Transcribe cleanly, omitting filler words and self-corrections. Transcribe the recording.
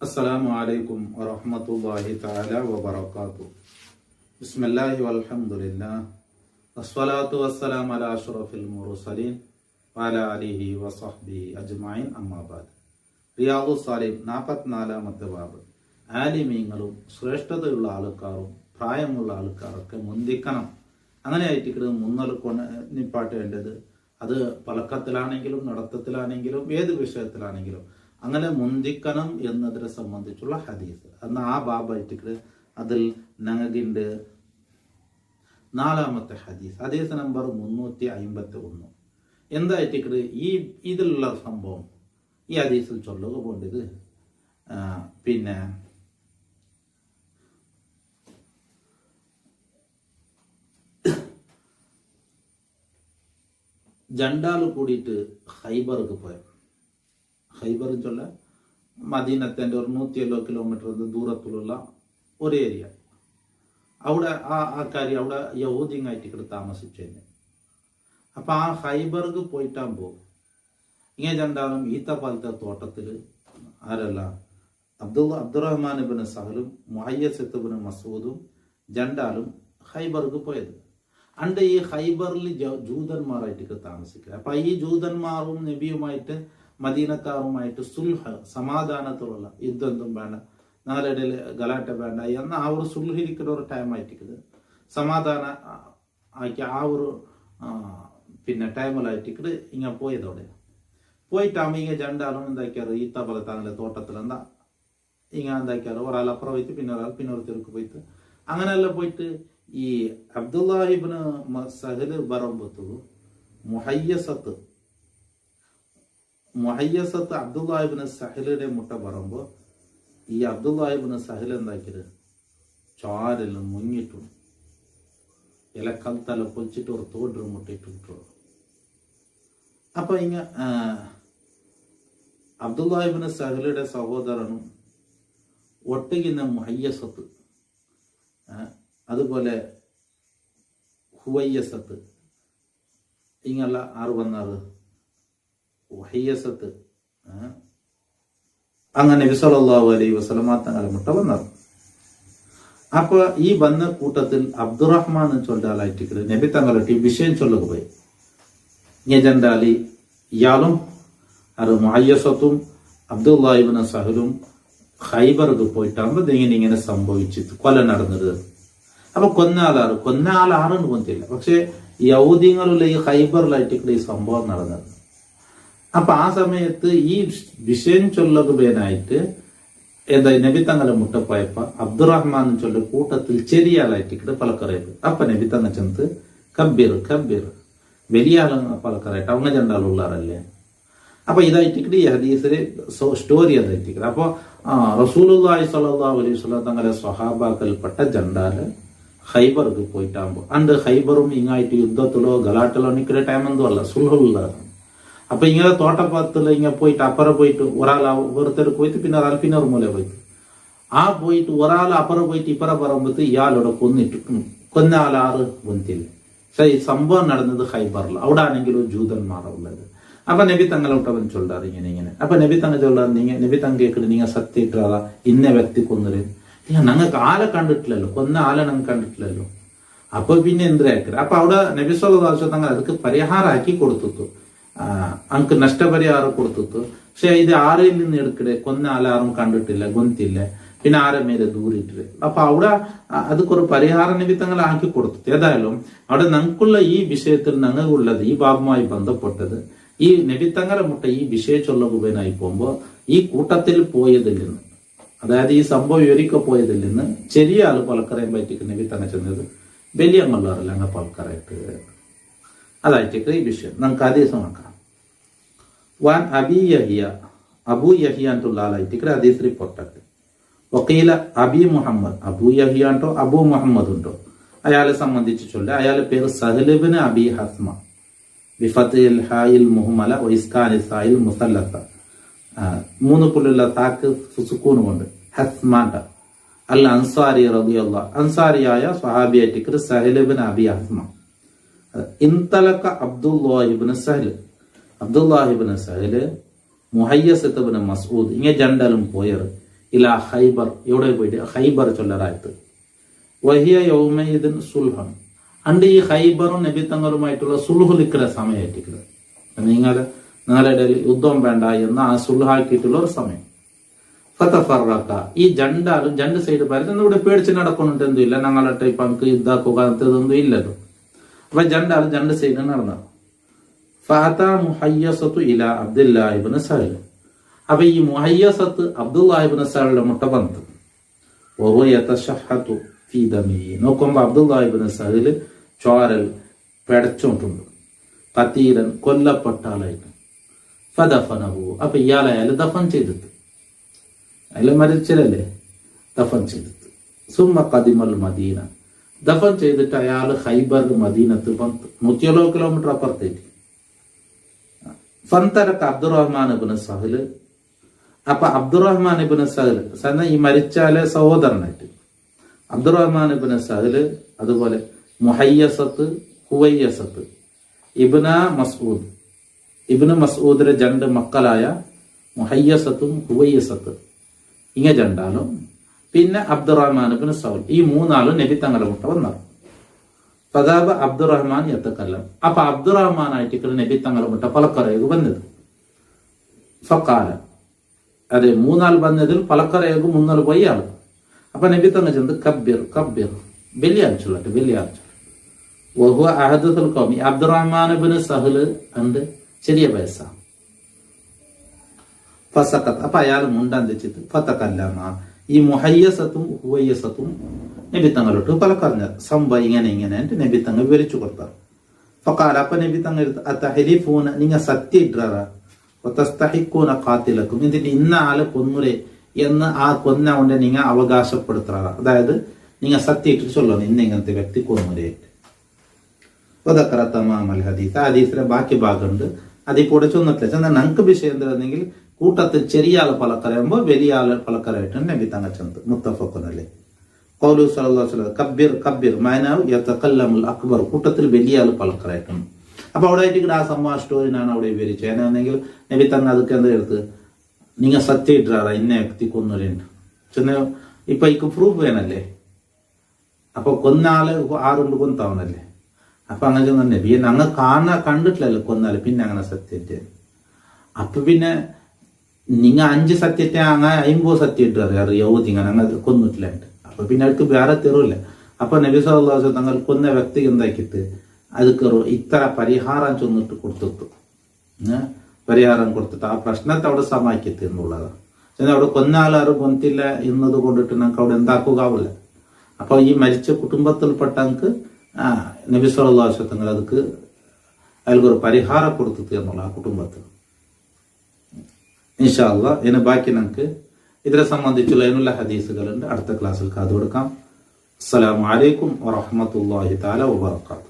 അസ്സലാമു അലൈക്കും വറഹ്മത്തുള്ളാഹി തആല വബറകാതുഹു. ബിസ്മില്ലാഹി വൽഹംദുലില്ലാഹ് വസ്സലാത്തു വസ്സലാമു അലാ അഷ്റഫിൽ മുർസലീൻ വഅലാ ആലിഹി വസഹ്ബിഹി അജ്മഈൻ അമ്മാ ബഅദ്. റിയാദുസ് സാലിഹീൻ 44-ാമത്തെ ബാബ്. ആലിമീങ്ങളും ശ്രേഷ്ഠതയുള്ള ആൾക്കാരും പ്രായമുള്ള ആൾക്കാരൊക്കെ മുന്തിക്കണം. അങ്ങനെ ആയിട്ട് മുന്നൽക്കൊണ്ട് നിപ്പാട്ടേണ്ടത് അത് പലക്കത്തിലാണെങ്കിലും നടത്തത്തിലാണെങ്കിലും ഏത് വിഷയത്തിലാണെങ്കിലും അങ്ങനെ മുന്തിക്കണം എന്നതിനെ സംബന്ധിച്ചുള്ള ഹദീസ് അന്ന് ആ ബാബായിട്ട് അതിൽ ഞങ്ങൾക്കുണ്ട് 4-ാമത്തെ ഹദീസ് നമ്പർ 351. എന്തായിട്ട് ഇതിലുള്ള സംഭവം ഈ ഹദീസിൽ ചൊല്ലുക പോണ്ടത് പിന്നെ ജണ്ടാൽ കൂടിയിട്ട് ഹൈബർക്ക് പോയ ഹൈബർ ചൊല്ല മദീനത്തിൻ്റെ ഒരു 107 കിലോമീറ്റർ ദൂരത്തിലുള്ള ഒരു ഏരിയ. അവിടെ ആ കാര്യം അവിടെ യഹൂദിങ്ങായിട്ട് താമസിച്ചു. അപ്പം ആ ഹൈബർക്ക് പോയിട്ടാകുമ്പോൾ ഇങ്ങനെ രണ്ടാളും ഈത്തപ്പാലത്തെ തോട്ടത്തിൽ ആരല്ല അബ്ദുറഹ്മാൻ ഇബ്നു സഹലും മുഹയ്യസ് ഇബ്നു മസൂദും രണ്ടാളും ഹൈബർക്ക് പോയത്. അണ്ട് ഈ ഹൈബറിൽ ജൂതന്മാരായിട്ട് താമസിക്കുക. അപ്പം ഈ ജൂതന്മാരും നബിയുമായിട്ട് മദീനക്കാരുമായിട്ട് സുൽഹ് സമാധാനത്തിലുള്ള യുദ്ധം വേണ്ട, ഞങ്ങളിടയിൽ ഗലാട്ട വേണ്ട എന്ന ആ ഒരു സുൽഹിരിക്കുന്ന ഒരു ടൈം ആയിട്ട് സമാധാന ആക്കി ആ ഒരു പിന്നെ ടൈമിലായിട്ട് ഇങ്ങനെ പോയതോടെ പോയിട്ടാകുമ്പോൾ ഇങ്ങനെ രണ്ടാളും എന്താക്കിയാറ് ഈത്ത പോലെ താങ്കളുടെ തോട്ടത്തിൽ ഇങ്ങനെ എന്താക്കിയാറ് ഒരാൾ അപ്പുറം പോയിട്ട് പിന്നെ ഒരാൾ പിന്നെ ഒരു തിരുക്ക് പോയിട്ട് അങ്ങനെയെല്ലാം പോയിട്ട് ഈ അബ്ദുല്ലാഹിബ്നു സഹല് ബറമ്പത്തു മുഹയ്യസത്ത് അബ്ദുല്ലാഹിബ്നു സഹലിന്റെ മുട്ട പറയുമ്പോൾ ഈ അബ്ദുല്ലാഹിബ്നു സഹൽ എന്താക്കിയത് ചാരെല്ലാം മുങ്ങിയിട്ടു ഇലക്കൽത്തല പൊളിച്ചിട്ട് ഒരു തോട്ടൊരു മുട്ടയിട്ട് വിട്ടു. അപ്പൊ അബ്ദുല്ലാഹിബ്നു സഹലിന്റെ സഹോദരനും ഒട്ടകിന്ന മുഹയ്യസത്ത് അതുപോലെ ഹുവയ്യസത്ത് ഇങ്ങല്ല 6 വന്നാറ് വഹയ്യസത്ത് അങ്ങനെ നബി സല്ലല്ലാഹു അലൈഹി വസല്ലമ തങ്ങളെ മുട്ട വന്നത്. അപ്പൊ ഈ വന്ന കൂട്ടത്തിൽ അബ്ദുറഹ്മാൻ ചൊല്ലാലായിട്ട് നബി തങ്ങളുടെ വിഷയം ചൊല്ലുക പോയി. ഞെജണ്ടാലി ഇയാളും അത് മുഹയ്യസത്തും അബ്ദുല്ലാഹിബ്നു സഹലും ഹൈബർക്ക് പോയിട്ടാകുമ്പോൾ ഇങ്ങനെ സംഭവിച്ചിട്ട് കൊല നടന്നത്. അപ്പൊ കൊന്നാളാറെന്ന് കൊന്നില്ല, പക്ഷെ യഹൂദികളുള്ള ഈ ഹൈബറിലായിട്ട് ഈ സംഭവം നടന്നത്. അപ്പൊ ആ സമയത്ത് ഈ വിഷയം ചൊല്ലുകയായിട്ട് എന്താ നബി തങ്ങളെ മുട്ടപ്പോയപ്പോ അബ്ദുറഹ്മാൻ ചൊല്ല കൂട്ടത്തിൽ ചെറിയാളായിട്ട് പലക്കറയത്. അപ്പൊ നബി തങ്ങ ചെന്ന് കബ്ബിർ വലിയ ആള് പലക്കറായിട്ട് അവങ്ങ രണ്ടാളുള്ളാറല്ലേ. അപ്പൊ ഇതായിട്ട് ഈ ഹദീസിലെ സ്റ്റോറി അതായിട്ട് അപ്പൊ റസൂലുള്ളാഹി സ്വല്ലല്ലാഹു അലൈഹി വസല്ലം തങ്ങളെ സ്വഹാബാക്കൽപ്പെട്ട ജണ്ടാല് ഹൈബർക്ക് പോയിട്ടാകുമ്പോൾ അണ്ട് ഹൈബറും ഇങ്ങായിട്ട് യുദ്ധത്തിലോ ഗലാട്ടിലോ നിൽക്കുന്ന ടൈം എന്തോ അല്ല, സുൽഹുള്ള. അപ്പൊ ഇങ്ങനെ തോട്ടപ്പത്തിൽ ഇങ്ങനെ പോയിട്ട് അപ്പുറം പോയിട്ട് ഒരാൾ വെറുതെ പോയിട്ട് പിന്നെ ഒരാൾ പിന്നെ ഒരു മൂല പോയിട്ട് പോയിട്ട് ഒരാൾ അപ്പുറം പോയിട്ട് ഇപ്പുറം പറയുമ്പോൾ ഇയാളോടെ കൊന്ന ആളാറ് കൊന്നില്ല. പക്ഷെ ഈ സംഭവം നടന്നത് ഹൈബറിൽ. അവിടെ ആണെങ്കിലും ജൂതന്മാരുള്ളത്. അപ്പൊ നബി തങ്ങളോട്ടവൻ ചൊല്ലാറ് ഇങ്ങനെ. അപ്പൊ നബി തങ്ങ ചൊല്ലാറ് നബി തങ്ങ കേൾക്കിട്ട് നിങ്ങൾ സത്യമായിട്ടാ ഇന്ന വ്യക്തി കൊന്നര് ഞങ്ങൾക്ക് ആളെ കണ്ടിട്ടില്ലല്ലോ, കൊന്ന ആളെ ഞങ്ങൾ കണ്ടിട്ടില്ലല്ലോ. അപ്പൊ പിന്നെ എന്തിനാക്കരുത്. അപ്പൊ അവിടെ നബി സല്ലല്ലാഹു അലൈഹി വസല്ലം തങ്ങൾ ಅದಕ್ಕೆ പരിഹാരമാക്കി കൊടുത്തു, അങ്ക് നഷ്ടപരിഹാരം കൊടുത്തു. പക്ഷെ ഇത് ആരെയിൽ നിന്ന് എടുക്കടെ കൊന്ന ആളാരും കണ്ടിട്ടില്ല, ഗൊന്തില്ല, പിന്നെ ആരെ മേലെ ദൂരിട്ടില്ല. അപ്പൊ അവിടെ അതൊക്കെ പരിഹാരം നബി തങ്ങൾ ആക്കി കൊടുത്തു. ഏതായാലും അവിടെ ഞങ്ങൾക്കുള്ള ഈ വിഷയത്തിൽ ഞങ്ങൾക്കുള്ളത് ഈ ഭാഗവുമായി ബന്ധപ്പെട്ടത് ഈ നബി തങ്ങളെ മുട്ട ഈ വിഷയ ചൊല്ലുകയായി പോകുമ്പോ ഈ കൂട്ടത്തിൽ പോയതിൽ നിന്ന്, അതായത് ഈ സംഭവം വിവരിക്ക പോയതിൽ നിന്ന് ചെറിയ ആള് പലക്കറയും പറ്റിക്ക് നബി തങ്ങ ചെന്നത് വലിയ മല്ലാറില്ല അങ്ങ് പലക്കറായിട്ട് അതായിട്ട് ഈ വിഷയം നമുക്ക് ഹദീസ് നോക്കാം. വാൻ അബൂ യഹിയ ಅಂಟು ഹദീസ് റിപ്പോർട്ട് വക്കീല അബി മുഹമ്മദ് അബൂ യഹിയ ಅಂಟോ അബൂ മുഹമ്മദ് ഉണ്ടോ അയാളെ സംബന്ധിച്ച് ചൊല്ല. അയാളുടെ പേര് സഹ്ല് ഇബ്നു അബി ഹസ്മ ബിഫത്തിൽ ഹായിൽ മുഹ്മല വഇസ്കാനി സായിൽ മുസല്ലസ 3 പുള്ളിയുള്ള താക്ക് സുക്കൂൺ കൊണ്ട് ഹസ്മാണ്ട അൽ അൻസാരി റളിയല്ലാഹു അൻസാരിയായ സ്വഹാബിയായിട്ട് സഹ്ല് ഇബ്നു അബി ഹസ്മ ഇൻതലക അബ്ദുല്ലാഹിബ്നു സഹല് മുഹയ്യസ് ഇബ്നു മസ്ഊദ് ഇങ്ങനെ രണ്ടാലും പോയർ ഇലാ ഹൈബർ, എവിടെ പോയിട്ട് ഹൈബർ ചൊല്ലറായത്. വഹിയ യൗമയിദിൻ സുൽഹൻ, അണ്ട് ഈ ഹൈബറും നബി തങ്ങളുമായിട്ടുള്ള സുൽഹുലിക്കുന്ന സമയമായിട്ടിരിക്കുന്നത്. നിങ്ങളുടെ യുദ്ധം വേണ്ട എന്ന് ആ സുൽഹാക്കിയിട്ടുള്ള ഒരു സമയം. ഫതഫറക, ഈ ജണ്ടാലും രണ്ട് സൈഡ് പറയുന്നത് ഇവിടെ പേടിച്ച് നടക്കുന്നുണ്ട്, എന്തുമില്ല, ഞങ്ങളുടെ ഇപ്പൊ നമുക്ക് യുദ്ധാക്കുക അങ്ങനത്തതൊന്നും ഇല്ലല്ലോ. അപ്പൊ ജണ്ടാലും രണ്ട് സൈഡ് നടന്നു. ഫഅത മുഹയ്യസത്തു ഇല അബ്ദുല്ലാഹി ഇബ്നു സഹൽ, അപ്പൊ ഈ മുഹയ്യസത്ത് അബ്ദുല്ലാഹി ഇബ്നു സഹലിന്റെ മുട്ട വന്നു. വഹുവ യതശഹതു ഫീ ദമിഹി, നോക്കുമ്പോ അബ്ദുല്ലാഹി ഇബ്നു സഹൽ ചോരൽ പെടച്ചോട്ടുണ്ട്. കതീരൻ, കൊല്ലപ്പെട്ട ആളായിട്ട്. ഫദഫനഹു, അപ്പൊ ഇയാളെ അയാൾ ദഫൻ ചെയ്തിട്ട്, അയാൾ മരിച്ചല്ലേ, ദഫൻ ചെയ്തിട്ട്. സുമ്മ ഖദിമൽ മദീന, ദഫൻ ചെയ്തിട്ട് അയാൾ ഹൈബർ മദീനത്ത് വന്നു. 170 കിലോമീറ്റർ അപ്പുറത്തേക്ക്. ഫന്തരക്ക് അബ്ദുറഹ്മാൻ ഇബ്നു സഹൽ, അപ്പൊ അബ്ദുറഹ്മാൻ ഇബ്നു സഹൽ ഈ മരിച്ചാലെ സഹോദരനായിട്ട് അബ്ദുറഹ്മാൻ ഇബ്നു സഹൽ, അതുപോലെ മുഹയ്യസത്ത്, ഹുവയ്യസത്ത്, ഇബ്നു മസ്ഊദിന്റെ രണ്ട് മക്കളായ മുഹയ്യസത്തും ഹുവയ്യസത്ത്, ഇങ്ങ രണ്ടാളും പിന്നെ അബ്ദുറഹ്മാൻ ഇബ്നു സഹൽ, ഈ മൂന്നാളും നബി തങ്ങളുടെ മുട്ട വന്നത്. ഫദാബ അബ്ദുറഹ്മാൻ യതകല്ലം, അപ്പൊ അബ്ദുറഹ്മാൻ ആയിട്ട് നബി തങ്ങളുടെ മുട്ട പലക്കറയേക്ക് വന്നത്. ഫഖാല, അതെ മൂന്നാൾ വന്നതിൽ പലക്കറയേക്ക് മൂന്നാൾ പോയി ആള്. അപ്പൊ നബി തങ്ങൾ ചെന്ന് കബ്ബിർ കബ്ബിർ, വെള്ളിയാഴ്ച വെള്ളിയാഴ്ച. വഹുവ അഹദത്തുൽ ഖൗമി, അബ്ദുറഹ്മാൻ ഇബ്നു സഹൽ ഉണ്ട് ചെറിയ വയസ്സാ. ഫസഖത്ത്, അപ്പൊ അയാൾ മുണ്ടാൻ തെച്ചിട്ട് ഫതകല്ലമ, ഈ മുഹയ്യസത്തും ഹുവയ്യസത്തും നബി തങ്ങളോട്ട് പലക്കറിഞ്ഞ സംഭവം ഇങ്ങനെ ഇങ്ങനെ നബി തങ്ങൾ വിവരിച്ചു കൊടുത്താർ. ഫഖാല, അപ്പൊ നബി തങ്ങൾ അതഹലിഫൂന, നിങ്ങൾ സത്യം ഇട്ടാറാ, വതസ്തഹിഖൂന ഖാതിലക്കും, ഇതിന് ഇന്ന ആളെ കൊന്നുലേ എന്ന് ആ കൊന്ന കൊണ്ട് നിങ്ങൾ അവകാശപ്പെടുത്താറ, അതായത് നിങ്ങൾ സത്യം ഇട്ടിട്ട് ചൊല്ലണം ഇന്ന ഇങ്ങനത്തെ വ്യക്തി കൊന്നുലേ. ഹദീസ്, ഹദീസിലെ ബാക്കി ഭാഗമുണ്ട്, അതിൽ കൂടെ ചൊന്നിട്ടില്ല. ചെന്നാൽ ഞങ്ങൾക്ക് വിഷയം എന്താണെങ്കിൽ കൂട്ടത്തിൽ ചെറിയ ആള് പലക്കറിയുമ്പോൾ വലിയ ആള് പലക്കറായിട്ടാണ് നബി തങ്ങൾ ചെന്നത്. മുത്തഫഖുനല്ലേ. ഖൗലു സല്ലല്ലാഹു അലൈഹി വസല്ലം കബ്ബിർ കബ്ബിർ മഅനാഹു യതകല്ലമുൽ അക്ബർ, കൂട്ടത്തിൽ വലിയ ആള് പലക്കറായിട്ടാണ്. അപ്പൊ അവിടെ ആയിട്ട് ആ സംഭവ സ്റ്റോറിനാണ് അവിടെ വിവരിച്ചത്. ഏനാണെങ്കിൽ നബി തങ്ങൾ അതൊക്കെ എന്താ എടുത്ത് നിങ്ങൾ സത്യം ഇട്ടാറ ഇന്ന വ്യക്തി കൊന്നുണ്ട് ചെന്ന, ഇപ്പൊ ഇക്ക് പ്രൂഫ് വേണല്ലേ. അപ്പൊ കൊന്നാള് ആറുണ്ട് കൊന്നാവണല്ലേ. അപ്പൊ അങ്ങനെ ചെന്ന നബിയെ ഞങ്ങൾ കണ്ടിട്ടില്ലല്ലോ കൊന്നാല്, പിന്നെ അങ്ങനെ സത്യത്തെ. അപ്പൊ പിന്നെ നിങ്ങൾ 5 സത്യത്തെ അങ്ങനെ 50 സത്യം ഇട്ട് അറിയാവോ നിങ്ങൾ അങ്ങനെ കൊന്നിട്ടില്ല. അപ്പൊ പിന്നെ അവർക്ക് വേറെ തെറില്ല. അപ്പൊ നബി സല്ലല്ലാഹു അലൈഹി വസല്ലം തങ്ങൾ കൊന്ന വ്യക്തി എന്താക്കിട്ട് ಅದಕ್ಕೆ ಇತರ ಪರಿಹಾರ ചൊന്നിട്ട് കൊടുത്തു, പരിഹാരം കൊടുത്തിട്ട് ആ പ്രശ്നത്തെ അവിടെ സമാക്കിത്ത് എന്നുള്ളത്. അവിടെ കൊന്നാളാരും കൊന്നില്ല എന്നത് കൊണ്ടിട്ട് നമുക്ക് അവിടെ എന്താക്കുകാവില്ല. അപ്പൊ ഈ മരിച്ച കുടുംബത്തിൽപ്പെട്ട നമുക്ക് നബി സല്ലല്ലാഹു അലൈഹി വസല്ലം ಅದಕ್ಕೆ അയാൾക്കൊരു പരിഹാരം കൊടുത്തു എന്നുള്ള ആ കുടുംബത്തിൽ. ഇൻഷാ അല്ലാഹ് ഇനി ബാക്കി നമുക്ക് ഇതിനെ സംബന്ധിച്ചുള്ള അതിനുള്ള ഹദീസുകളുണ്ട്. അടുത്ത ക്ലാസ്സിൽ കാതു കൊടുക്കാം. അസ്സലാമു അലൈക്കും വറഹ്മത്തുള്ളാഹി തആല വബറകാതുഹു.